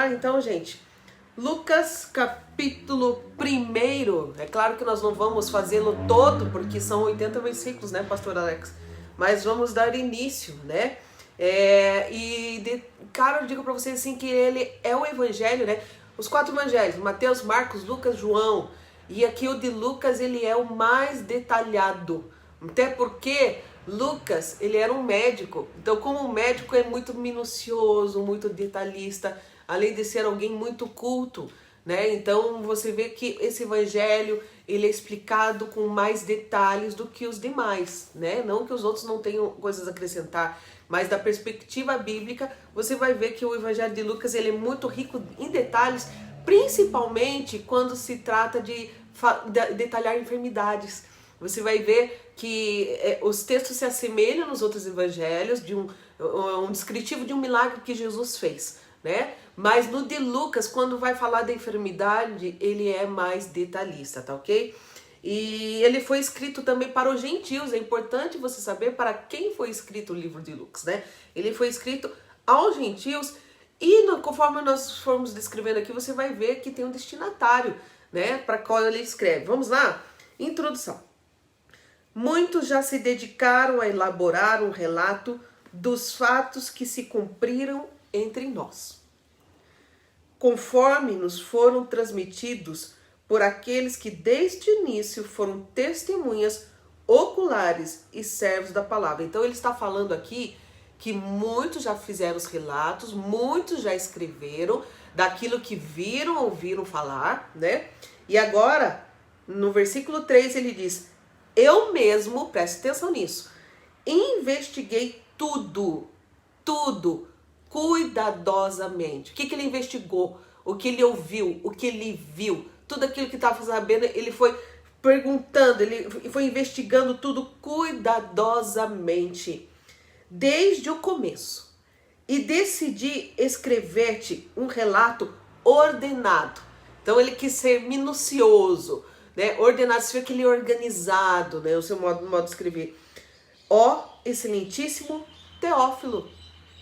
Então, gente, Lucas capítulo 1. É claro que nós não vamos fazê-lo todo, porque são 80 versículos, né, pastor Alex? Mas vamos dar início, né? Cara, eu digo para vocês assim que ele é o evangelho, né? Os 4 evangelhos, Mateus, Marcos, Lucas, João. E aqui o de Lucas, ele é o mais detalhado. Até porque Lucas, ele era um médico. Então, como um médico é muito minucioso, muito detalhista, além de ser alguém muito culto, né? Então, você vê que esse evangelho, ele é explicado com mais detalhes do que os demais, né? Não que os outros não tenham coisas a acrescentar, mas da perspectiva bíblica, você vai ver que o evangelho de Lucas, ele é muito rico em detalhes, principalmente quando se trata de detalhar enfermidades. Você vai ver que os textos se assemelham nos outros evangelhos, de um descritivo de um milagre que Jesus fez, né? Mas no de Lucas, quando vai falar da enfermidade, ele é mais detalhista, tá ok? E ele foi escrito também para os gentios. É importante você saber para quem foi escrito o livro de Lucas, né? Ele foi escrito aos gentios e conforme nós formos descrevendo aqui, você vai ver que tem um destinatário, né? Para qual ele escreve. Vamos lá? Introdução. Muitos já se dedicaram a elaborar um relato dos fatos que se cumpriram entre nós, conforme nos foram transmitidos por aqueles que desde o início foram testemunhas oculares e servos da palavra. Então ele está falando aqui que muitos já fizeram os relatos, muitos já escreveram daquilo que viram, ouviram falar, né? E agora, no versículo 3, ele diz: eu mesmo, preste atenção nisso, investiguei tudo, cuidadosamente. O que ele investigou, o que ele ouviu, o que ele viu, tudo aquilo que estava sabendo, ele foi perguntando, ele foi investigando tudo cuidadosamente, desde o começo. E decidi escrever-te um relato ordenado. Então ele quis ser minucioso, né? Ordenado, você vê que ele é organizado, né? O seu modo de escrever. Ó excelentíssimo Teófilo.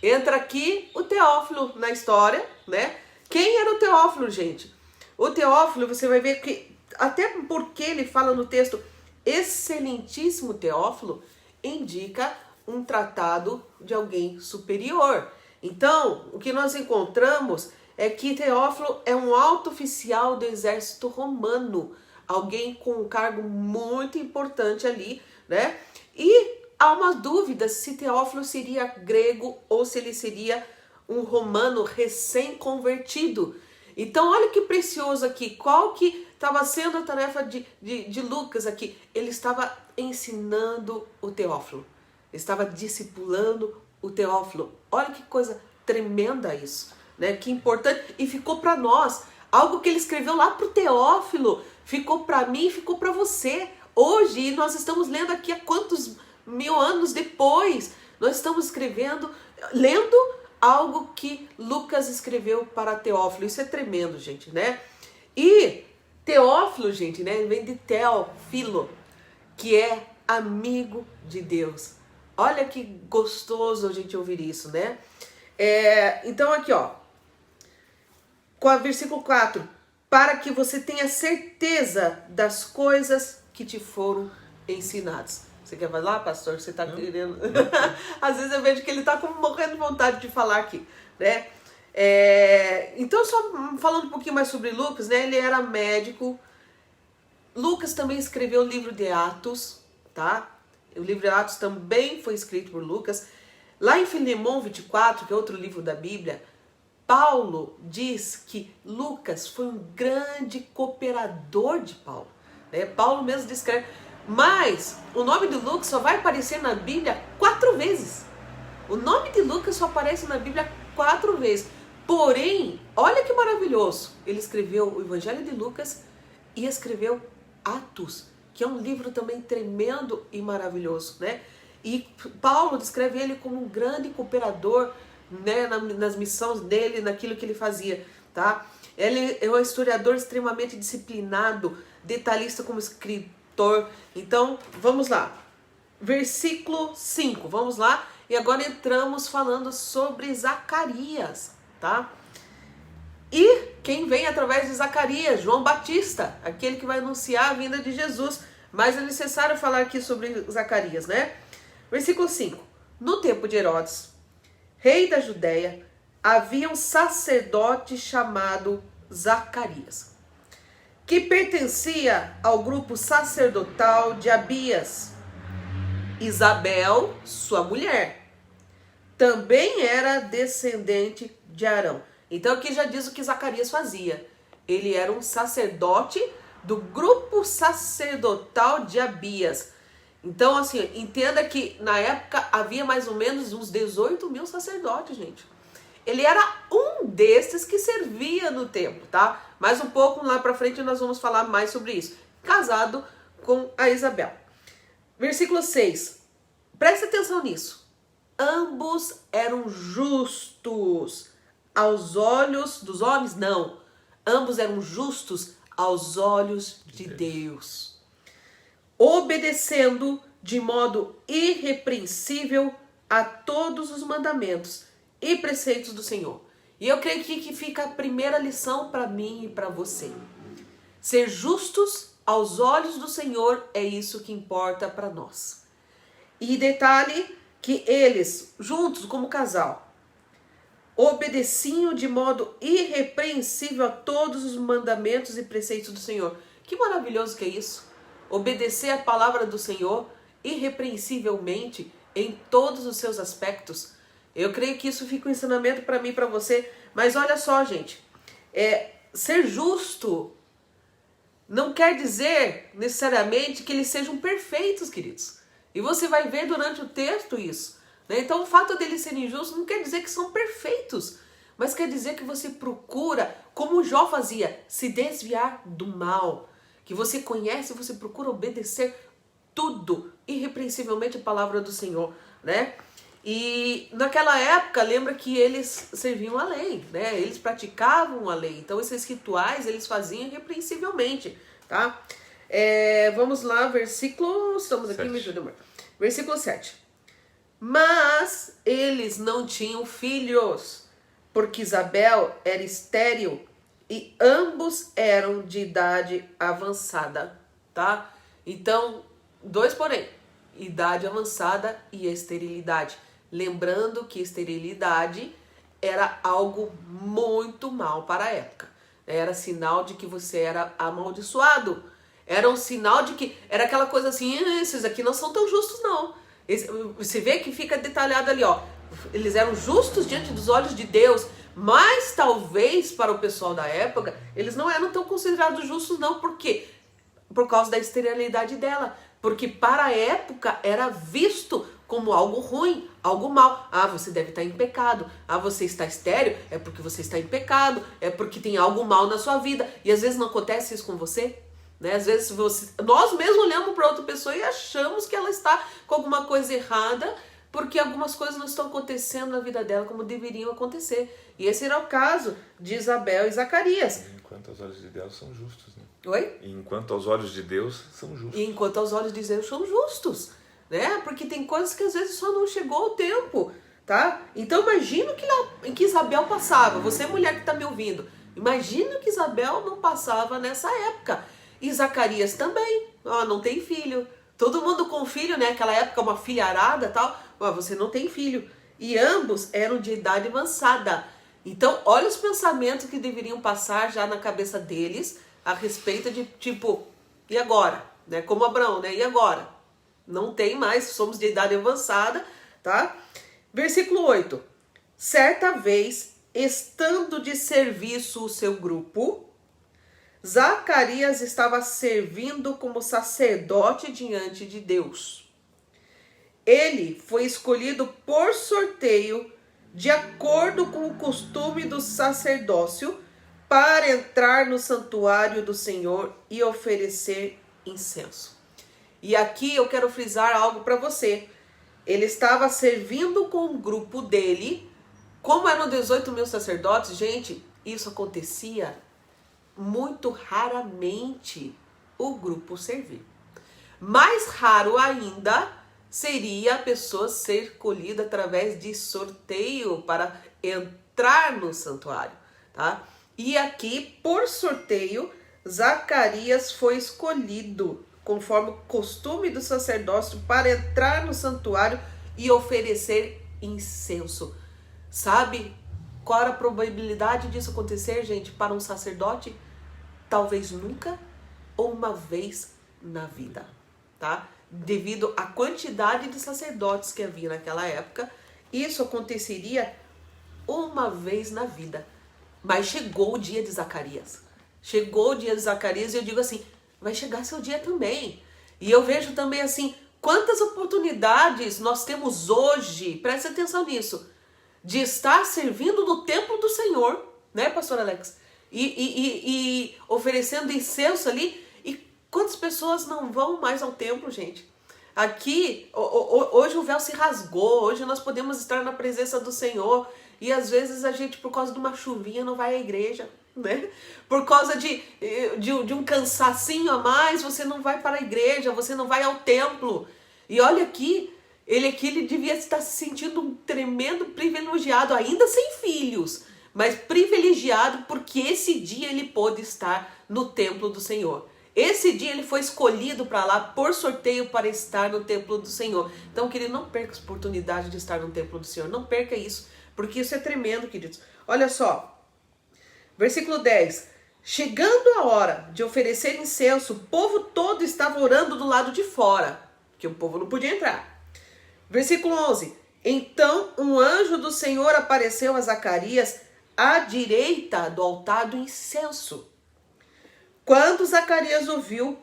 Entra aqui o Teófilo na história, né? Quem era o Teófilo, gente? O Teófilo, você vai ver que, até porque ele fala no texto excelentíssimo Teófilo, indica um tratado de alguém superior. Então, o que nós encontramos é que Teófilo é um alto oficial do exército romano, alguém com um cargo muito importante ali, né? E há uma dúvida se Teófilo seria grego ou se ele seria um romano recém-convertido. Então, olha que precioso aqui. Qual que estava sendo a tarefa de Lucas aqui? Ele estava ensinando o Teófilo. Ele estava discipulando o Teófilo. Olha que coisa tremenda isso, né? Que importante. E ficou para nós. Algo que ele escreveu lá para o Teófilo. Ficou para mim, ficou para você. Hoje, e nós estamos lendo aqui há quantos mil anos depois, nós estamos lendo algo que Lucas escreveu para Teófilo. Isso é tremendo, gente, né? E Teófilo, gente, né, vem de Teófilo, que é amigo de Deus. Olha que gostoso a gente ouvir isso, né? Então aqui, ó, com o versículo 4, para que você tenha certeza das coisas que te foram ensinadas. Você quer falar, pastor? Você está querendo? Às vezes eu vejo que ele está morrendo de vontade de falar aqui, né? Então, só falando um pouquinho mais sobre Lucas, né? Ele era médico. Lucas também escreveu o livro de Atos, tá? O livro de Atos também foi escrito por Lucas. Lá em Filemão 24, que é outro livro da Bíblia, Paulo diz que Lucas foi um grande cooperador de Paulo, né? Paulo mesmo descreve. Mas o nome de Lucas só vai aparecer na Bíblia 4 vezes. O nome de Lucas só aparece na Bíblia 4 vezes. Porém, olha que maravilhoso. Ele escreveu o Evangelho de Lucas e escreveu Atos, que é um livro também tremendo e maravilhoso, né? E Paulo descreve ele como um grande cooperador, né, nas missões dele, naquilo que ele fazia, tá? Ele é um historiador extremamente disciplinado, detalhista como escritor. Então, vamos lá. Versículo 5, vamos lá. E agora entramos falando sobre Zacarias, tá? quem vem através de Zacarias, João Batista, aquele que vai anunciar a vinda de Jesus. Mas é necessário falar aqui sobre Zacarias, né? Versículo 5. No tempo de Herodes, rei da Judéia, havia um sacerdote chamado Zacarias, que pertencia ao grupo sacerdotal de Abias. Isabel, sua mulher, também era descendente de Arão. Então aqui já diz o que Zacarias fazia. Ele era um sacerdote do grupo sacerdotal de Abias. Então, assim, entenda que na época havia mais ou menos uns 18 mil sacerdotes, gente. Ele era um desses que servia no templo, tá? Mais um pouco lá pra frente nós vamos falar mais sobre isso. Casado com a Isabel. Versículo 6. Preste atenção nisso. Ambos eram justos aos olhos dos homens? Não. Ambos eram justos aos olhos de Deus, obedecendo de modo irrepreensível a todos os mandamentos e preceitos do Senhor. E eu creio que fica a primeira lição para mim e para você. Ser justos aos olhos do Senhor é isso que importa para nós. E detalhe que eles, juntos como casal, obedeciam de modo irrepreensível a todos os mandamentos e preceitos do Senhor. Que maravilhoso que é isso! Obedecer a palavra do Senhor irrepreensivelmente em todos os seus aspectos. Eu creio que isso fica um ensinamento para mim e para você. Mas olha só, gente, ser justo não quer dizer necessariamente que eles sejam perfeitos, queridos. E você vai ver durante o texto isso. Então o fato deles serem justos não quer dizer que são perfeitos, mas quer dizer que você procura, como Jó fazia, se desviar do mal, que você conhece, você procura obedecer tudo, irrepreensivelmente a palavra do Senhor, né? E naquela época, lembra que eles serviam a lei, né? Eles praticavam a lei, então esses rituais eles faziam irrepreensivelmente, tá? Vamos lá, versículo, estamos aqui, me ajuda, versículo 7. Mas eles não tinham filhos, porque Isabel era estéril e ambos eram de idade avançada, tá? Então, dois porém, idade avançada e esterilidade. Lembrando que esterilidade era algo muito mal para a época. Era sinal de que você era amaldiçoado. Era um sinal de que, era aquela coisa assim, esses aqui não são tão justos não. Você vê que fica detalhado ali, ó. Eles eram justos diante dos olhos de Deus, mas talvez para o pessoal da época, eles não eram tão considerados justos não. Por quê? Por causa da esterilidade dela. Porque para a época era visto como algo ruim, algo mal. Ah, você deve estar em pecado. Ah, você está estéril? É porque você está em pecado. É porque tem algo mal na sua vida. E às vezes não acontece isso com você. Né? Às vezes nós mesmos olhamos para outra pessoa e achamos que ela está com alguma coisa errada porque algumas coisas não estão acontecendo na vida dela como deveriam acontecer. E esse era o caso de Isabel e Zacarias. Enquanto aos olhos de Deus são justos, né? Oi? Enquanto aos olhos de Deus são justos. E enquanto aos olhos de Deus são justos, né? Porque tem coisas que às vezes só não chegou o tempo, tá? Então imagina o que Isabel passava. Você mulher que está me ouvindo, imagina o que Isabel não passava nessa época. E Zacarias também, não tem filho. Todo mundo com filho, né? Aquela época, uma filharada e tal. Você não tem filho. E ambos eram de idade avançada. Então, olha os pensamentos que deveriam passar já na cabeça deles a respeito de, tipo, e agora? Né? Como Abraão, né? E agora? Não tem mais, somos de idade avançada, tá? Versículo 8. Certa vez, estando de serviço o seu grupo, Zacarias estava servindo como sacerdote diante de Deus. Ele foi escolhido por sorteio, de acordo com o costume do sacerdócio, para entrar no santuário do Senhor e oferecer incenso. E aqui eu quero frisar algo para você. Ele estava servindo com o grupo dele. Como eram 18 mil sacerdotes, gente, isso acontecia muito raramente o grupo servir. Mais raro ainda seria a pessoa ser escolhida através de sorteio para entrar no santuário, tá? E aqui, por sorteio, Zacarias foi escolhido, conforme o costume do sacerdócio, para entrar no santuário e oferecer incenso. Sabe qual era a probabilidade disso acontecer, gente, para um sacerdote? Talvez nunca ou uma vez na vida, tá? Devido à quantidade de sacerdotes que havia naquela época, isso aconteceria uma vez na vida. Mas chegou o dia de Zacarias. Chegou o dia de Zacarias e eu digo assim, vai chegar seu dia também. E eu vejo também assim, quantas oportunidades nós temos hoje, preste atenção nisso, de estar servindo no templo do Senhor, né, pastor Alex? E oferecendo incenso ali. E quantas pessoas não vão mais ao templo, gente? Aqui, hoje o véu se rasgou, hoje nós podemos estar na presença do Senhor. E às vezes a gente, por causa de uma chuvinha, não vai à igreja, né? Por causa de um cansacinho a mais, você não vai para a igreja, você não vai ao templo. E olha aqui, ele devia estar se sentindo um tremendo privilegiado, ainda sem filhos, mas privilegiado porque esse dia ele pôde estar no templo do Senhor. Esse dia ele foi escolhido para lá por sorteio para estar no templo do Senhor. Então, querido, não perca a oportunidade de estar no templo do Senhor, não perca isso. Porque isso é tremendo, queridos. Olha só, versículo 10. Chegando a hora de oferecer incenso, o povo todo estava orando do lado de fora, porque o povo não podia entrar. Versículo 11. Então um anjo do Senhor apareceu a Zacarias à direita do altar do incenso. Quando Zacarias ouviu,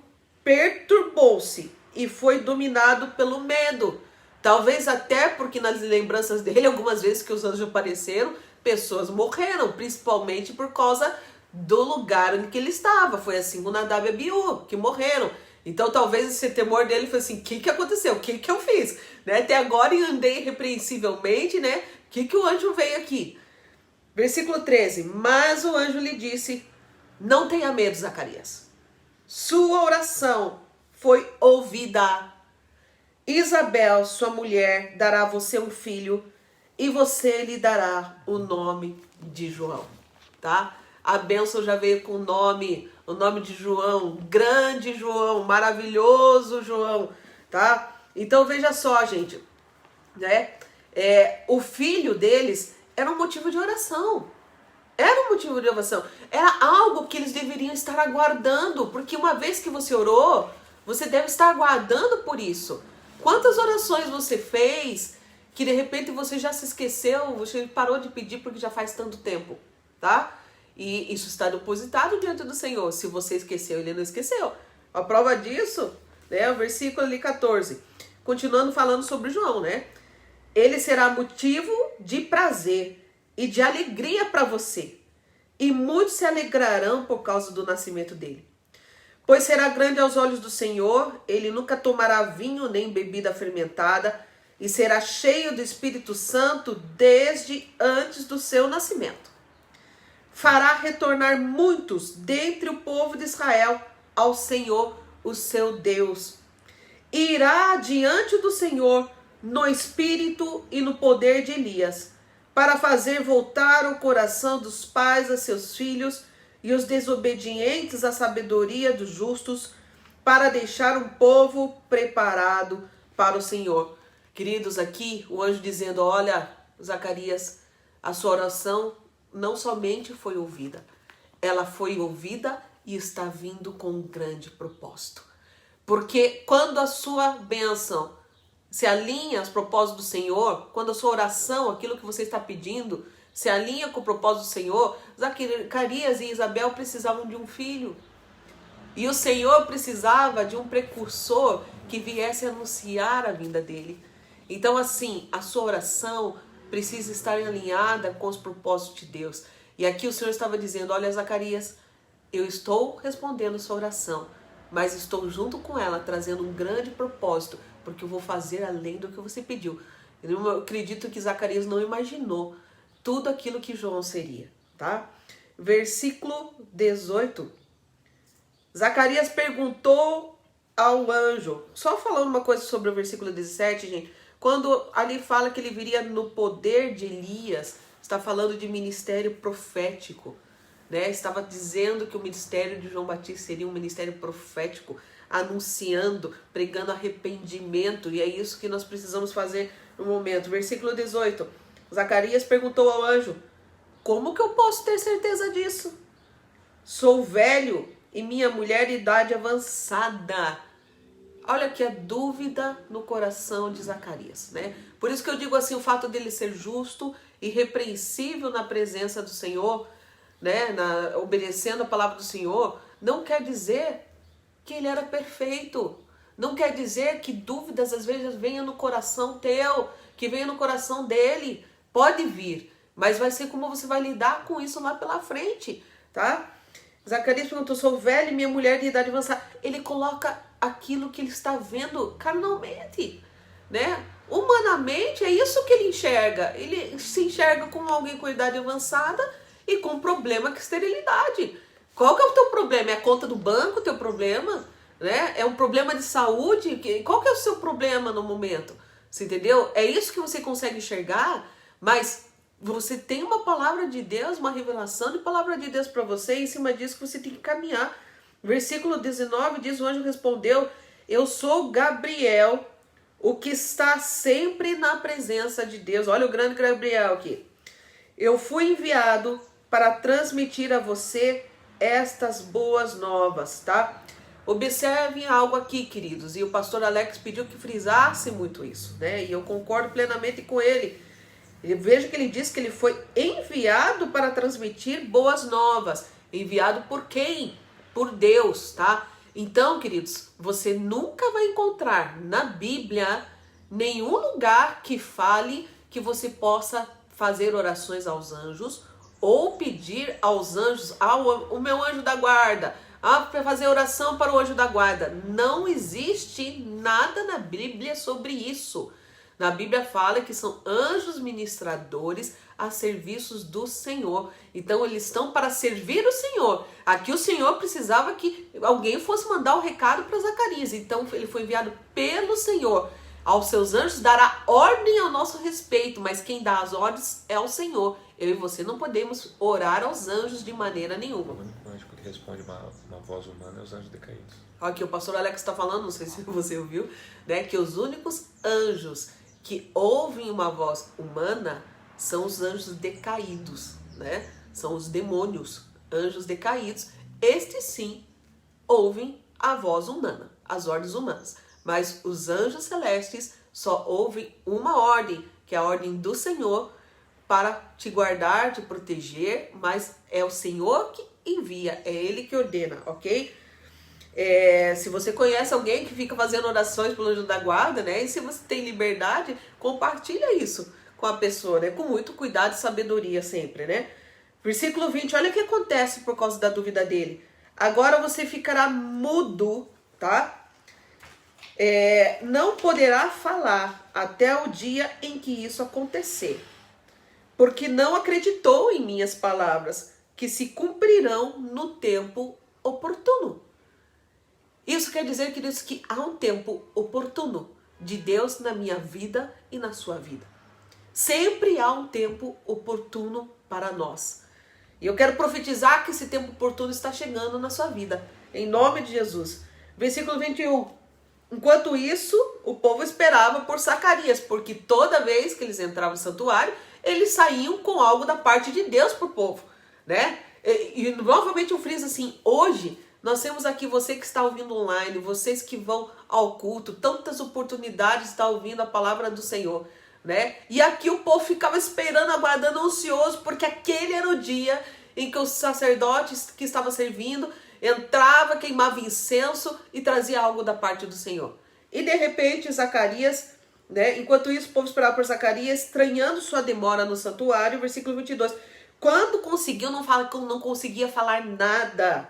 perturbou-se e foi dominado pelo medo. Talvez até porque nas lembranças dele, algumas vezes que os anjos apareceram, pessoas morreram, principalmente por causa do lugar em que ele estava. Foi assim com Nadab e Abiú, que morreram. Então talvez esse temor dele foi assim, o que aconteceu? O que eu fiz? Né? Até agora eu andei irrepreensivelmente, né? O que o anjo veio aqui? Versículo 13. Mas o anjo lhe disse, não tenha medo, Zacarias. Sua oração foi ouvida. Isabel, sua mulher, dará a você um filho e você lhe dará o nome de João, tá? A bênção já veio com o nome de João, grande João, maravilhoso João, tá? Então veja só, gente, né? O filho deles era um motivo de oração. Era um motivo de oração. Era algo que eles deveriam estar aguardando, porque uma vez que você orou, você deve estar aguardando por isso. Quantas orações você fez que de repente você já se esqueceu, você parou de pedir porque já faz tanto tempo, tá? E isso está depositado diante do Senhor. Se você esqueceu, ele não esqueceu. A prova disso, né, o versículo ali 14. Continuando falando sobre João, né? Ele será motivo de prazer e de alegria para você. E muitos se alegrarão por causa do nascimento dele. Pois será grande aos olhos do Senhor, ele nunca tomará vinho nem bebida fermentada, e será cheio do Espírito Santo desde antes do seu nascimento. Fará retornar muitos dentre o povo de Israel ao Senhor, o seu Deus. E irá diante do Senhor no espírito e no poder de Elias, para fazer voltar o coração dos pais a seus filhos e os desobedientes à sabedoria dos justos, para deixar um povo preparado para o Senhor. Queridos, aqui o anjo dizendo, olha, Zacarias, a sua oração não somente foi ouvida, ela foi ouvida e está vindo com um grande propósito. Porque quando a sua bênção se alinha aos propósitos do Senhor, quando a sua oração, aquilo que você está pedindo, se alinha com o propósito do Senhor, Zacarias e Isabel precisavam de um filho. E o Senhor precisava de um precursor que viesse anunciar a vinda dele. Então, assim, a sua oração precisa estar alinhada com os propósitos de Deus. E aqui o Senhor estava dizendo, olha, Zacarias, eu estou respondendo sua oração, mas estou junto com ela, trazendo um grande propósito, porque eu vou fazer além do que você pediu. Eu acredito que Zacarias não imaginou tudo aquilo que João seria, tá? Versículo 18. Zacarias perguntou ao anjo, só falando uma coisa sobre o versículo 17, gente, quando ali fala que ele viria no poder de Elias, está falando de ministério profético. né? Estava dizendo que o ministério de João Batista seria um ministério profético, anunciando, pregando arrependimento, e é isso que nós precisamos fazer no momento. Versículo 18, Zacarias perguntou ao anjo, como que eu posso ter certeza disso? Sou velho e minha mulher de idade avançada. Olha aqui a dúvida no coração de Zacarias, né? Por isso que eu digo assim, o fato dele ser justo, irrepreensível na presença do Senhor, né? Obedecendo a palavra do Senhor, não quer dizer que ele era perfeito. Não quer dizer que dúvidas às vezes venham no coração teu, que venham no coração dele. Pode vir, mas vai ser como você vai lidar com isso lá pela frente, tá? Zacarias perguntou, sou velho e minha mulher de idade avançada. Ele coloca aquilo que ele está vendo carnalmente, né? Humanamente é isso que ele enxerga. Ele se enxerga como alguém com idade avançada e com problema com esterilidade. Qual que é o teu problema? É a conta do banco o teu problema? Né? É um problema de saúde? Qual que é o seu problema no momento? Você entendeu? É isso que você consegue enxergar, mas você tem uma palavra de Deus, uma revelação de palavra de Deus para você, e em cima disso que você tem que caminhar. Versículo 19 diz, o anjo respondeu, eu sou Gabriel, o que está sempre na presença de Deus. Olha o grande Gabriel aqui. Eu fui enviado para transmitir a você estas boas novas, tá? Observem algo aqui, queridos, e o pastor Alex pediu que frisasse muito isso, né? E eu concordo plenamente com ele. Veja que ele diz que ele foi enviado para transmitir boas novas. Enviado por quem? Por Deus, tá? Então, queridos, você nunca vai encontrar na Bíblia nenhum lugar que fale que você possa fazer orações aos anjos ou pedir aos anjos, o meu anjo da guarda, para fazer oração para o anjo da guarda. Não existe nada na Bíblia sobre isso. Na Bíblia fala que são anjos ministradores a serviços do Senhor. Então eles estão para servir o Senhor. Aqui o Senhor precisava que alguém fosse mandar o recado para Zacarias. Então ele foi enviado pelo Senhor. Aos seus anjos dará ordem ao nosso respeito, mas quem dá as ordens é o Senhor. Eu e você não podemos orar aos anjos de maneira nenhuma. O único anjo que responde uma voz humana é os anjos decaídos. Aqui o pastor Alex está falando, não sei se você ouviu, né, que os únicos anjos que ouvem uma voz humana são os anjos decaídos, né? São os demônios, anjos decaídos. Estes sim ouvem a voz humana, as ordens humanas. Mas os anjos celestes só ouvem uma ordem, que é a ordem do Senhor, para te guardar, te proteger, mas é o Senhor que envia, é Ele que ordena, ok? Se você conhece alguém que fica fazendo orações pelo anjo da guarda, né? E se você tem liberdade, compartilha isso com a pessoa, né? Com muito cuidado e sabedoria sempre, né? Versículo 20, olha o que acontece por causa da dúvida dele. Agora você ficará mudo, tá? Não poderá falar até o dia em que isso acontecer, porque não acreditou em minhas palavras, que se cumprirão no tempo oportuno. Isso quer dizer, queridos, que há um tempo oportuno de Deus na minha vida e na sua vida. Sempre há um tempo oportuno para nós. E eu quero profetizar que esse tempo oportuno está chegando na sua vida, em nome de Jesus. Versículo 21. Enquanto isso, o povo esperava por Zacarias, porque toda vez que eles entravam no santuário, eles saíam com algo da parte de Deus para o povo, né? E novamente eu friso assim, hoje nós temos aqui você que está ouvindo online, vocês que vão ao culto, tantas oportunidades de estar ouvindo a palavra do Senhor, né? E aqui o povo ficava esperando, aguardando, ansioso, porque aquele era o dia em que os sacerdotes que estavam servindo entrava, queimava incenso e trazia algo da parte do Senhor. E de repente Zacarias, né? Enquanto isso o povo esperava por Zacarias, estranhando sua demora no santuário, versículo 22. Quando conseguiu, não conseguia falar nada.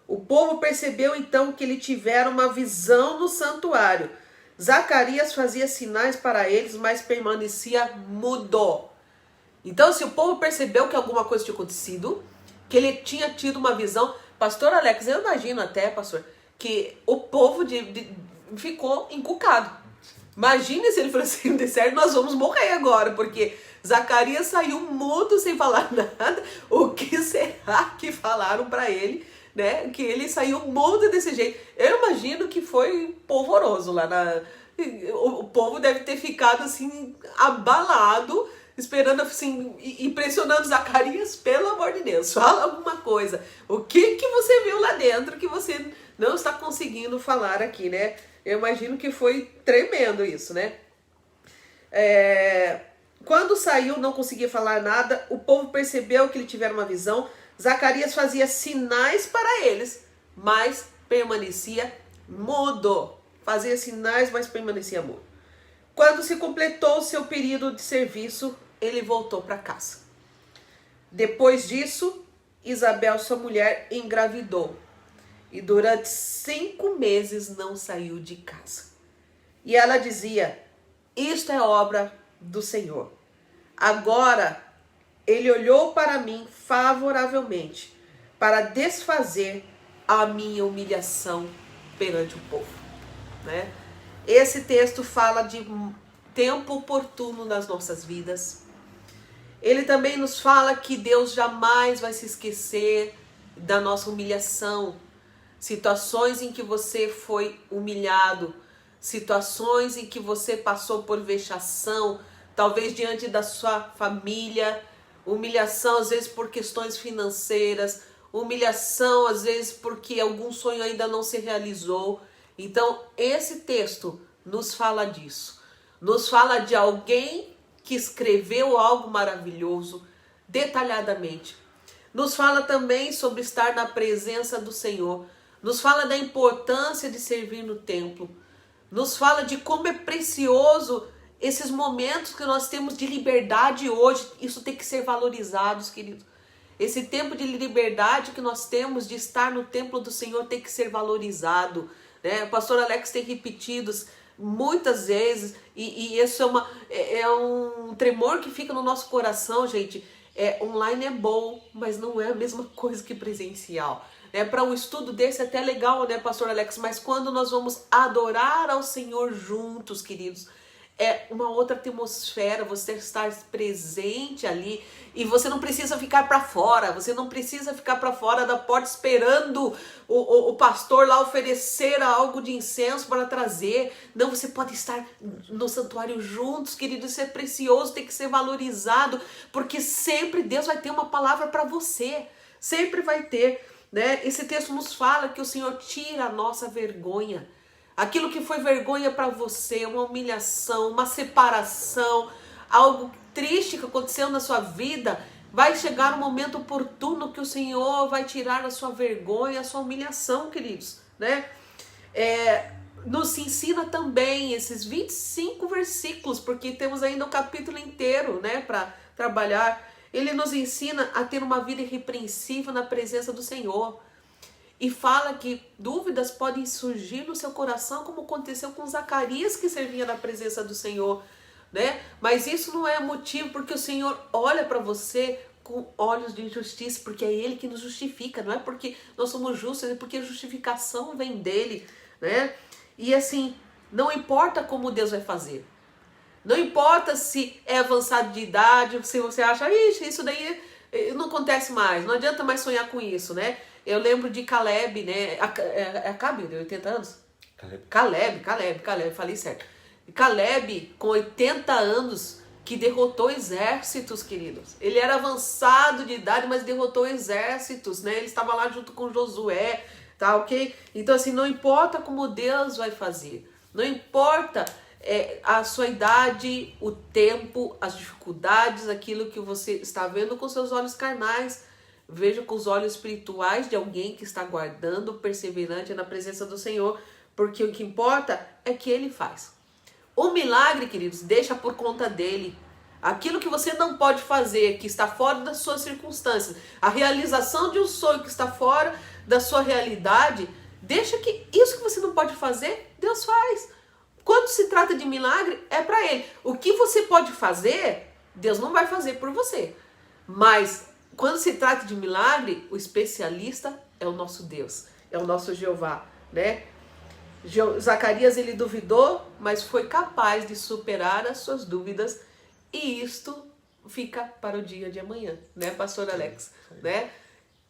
O povo percebeu então que ele tivera uma visão no santuário. Zacarias fazia sinais para eles, mas permanecia mudo. Então, se o povo percebeu que alguma coisa tinha acontecido, que ele tinha tido uma visão, pastor Alex, eu imagino até, pastor, que o povo ficou encucado. Imagine se ele falou assim, de certo, nós vamos morrer agora, porque Zacarias saiu mudo sem falar nada. O que será que falaram para ele, né? Que ele saiu mudo desse jeito. Eu imagino que foi polvoroso lá na... O povo deve ter ficado assim, abalado, esperando assim, impressionando Zacarias. Pelo amor de Deus, fala alguma coisa. O que você viu lá dentro que você não está conseguindo falar aqui, né? Eu imagino que foi tremendo isso, né? Quando saiu, não conseguia falar nada, o povo percebeu que ele tivera uma visão. Zacarias fazia sinais para eles, mas permanecia mudo. Fazia sinais, mas permanecia mudo. Quando se completou o seu período de serviço, ele voltou para casa. Depois disso, Isabel, sua mulher, engravidou. E durante 5 meses não saiu de casa. E ela dizia: isto é obra do Senhor. Agora ele olhou para mim favoravelmente, para desfazer a minha humilhação perante o povo. Né? Esse texto fala de tempo oportuno nas nossas vidas. Ele também nos fala que Deus jamais vai se esquecer da nossa humilhação. Situações em que você foi humilhado, situações em que você passou por vexação, talvez diante da sua família, humilhação às vezes por questões financeiras, humilhação às vezes porque algum sonho ainda não se realizou. Então, esse texto nos fala disso. Nos fala de alguém que escreveu algo maravilhoso, detalhadamente. Nos fala também sobre estar na presença do Senhor. Nos fala da importância de servir no templo. Nos fala de como é precioso esses momentos que nós temos de liberdade hoje. Isso tem que ser valorizado, queridos. Esse tempo de liberdade que nós temos de estar no templo do Senhor tem que ser valorizado. Né? O pastor Alex tem repetido muitas vezes, e isso é um tremor que fica no nosso coração, gente. Online é bom, mas não é a mesma coisa que presencial. Para um estudo desse é até legal, né, pastor Alex? Mas quando nós vamos adorar ao Senhor juntos, queridos, é uma outra atmosfera, você estar presente ali, e você não precisa ficar para fora, você não precisa ficar para fora da porta esperando o pastor lá oferecer algo de incenso para trazer. Não, você pode estar no santuário juntos, querido. Isso é precioso, tem que ser valorizado, porque sempre Deus vai ter uma palavra para você, sempre vai ter, né? Esse texto nos fala que o Senhor tira a nossa vergonha. Aquilo que foi vergonha para você, uma humilhação, uma separação, algo triste que aconteceu na sua vida, vai chegar um momento oportuno que o Senhor vai tirar a sua vergonha, a sua humilhação, queridos, né? Nos ensina também esses 25 versículos, porque temos ainda um capítulo inteiro, né, para trabalhar. Ele nos ensina a ter uma vida irrepreensível na presença do Senhor. E fala que dúvidas podem surgir no seu coração, como aconteceu com Zacarias, que servia na presença do Senhor, né? Mas isso não é motivo, porque o Senhor olha para você com olhos de justiça, porque é Ele que nos justifica, não é porque nós somos justos, é porque a justificação vem dEle, né? E assim, não importa como Deus vai fazer. Não importa se é avançado de idade, se você acha, ixi, isso daí não acontece mais, não adianta mais sonhar com isso, né? Eu lembro de Caleb, né? Acabe, de 80 anos? Caleb, falei certo. Caleb, com 80 anos, que derrotou exércitos, queridos. Ele era avançado de idade, mas derrotou exércitos, né? Ele estava lá junto com Josué, tá ok? Então, assim, não importa como Deus vai fazer. Não importa a sua idade, o tempo, as dificuldades, aquilo que você está vendo com seus olhos carnais. Veja com os olhos espirituais de alguém que está guardando, perseverante na presença do Senhor, porque o que importa é que Ele faz. O milagre, queridos, deixa por conta dEle. Aquilo que você não pode fazer, que está fora das suas circunstâncias, a realização de um sonho que está fora da sua realidade, deixa que isso que você não pode fazer, Deus faz. Quando se trata de milagre, é para Ele. O que você pode fazer, Deus não vai fazer por você. Mas quando se trata de milagre, o especialista é o nosso Deus, é o nosso Jeová, né? Zacarias, ele duvidou, mas foi capaz de superar as suas dúvidas, e isto fica para o dia de amanhã, né, pastor Alex? Né?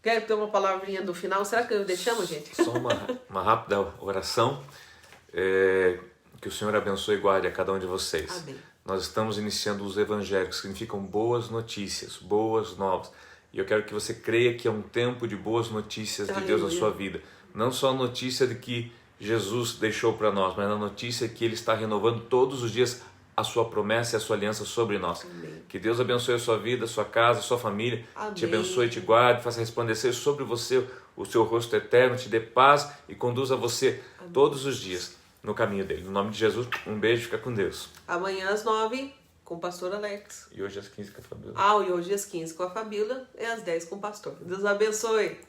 Quer ter uma palavrinha do final? Será que deixamos, gente? Só uma rápida oração. Que o Senhor abençoe e guarde a cada um de vocês. Amém. Nós estamos iniciando os evangelhos, que significam boas notícias, boas novas. E eu quero que você creia que é um tempo de boas notícias de Deus na sua vida. Não só a notícia de que Jesus deixou para nós, mas a notícia que Ele está renovando todos os dias a sua promessa e a sua aliança sobre nós. Amém. Que Deus abençoe a sua vida, a sua casa, a sua família. Amém. Te abençoe, te guarde, faça resplandecer sobre você o seu rosto eterno, te dê paz e conduza você todos os dias no caminho dele. No nome de Jesus, um beijo, fica com Deus. Amanhã às 9 com o pastor Alex. E hoje às 15 com a Fabiola. E hoje às 15 com a Fabíola e às 10 com o pastor. Deus abençoe.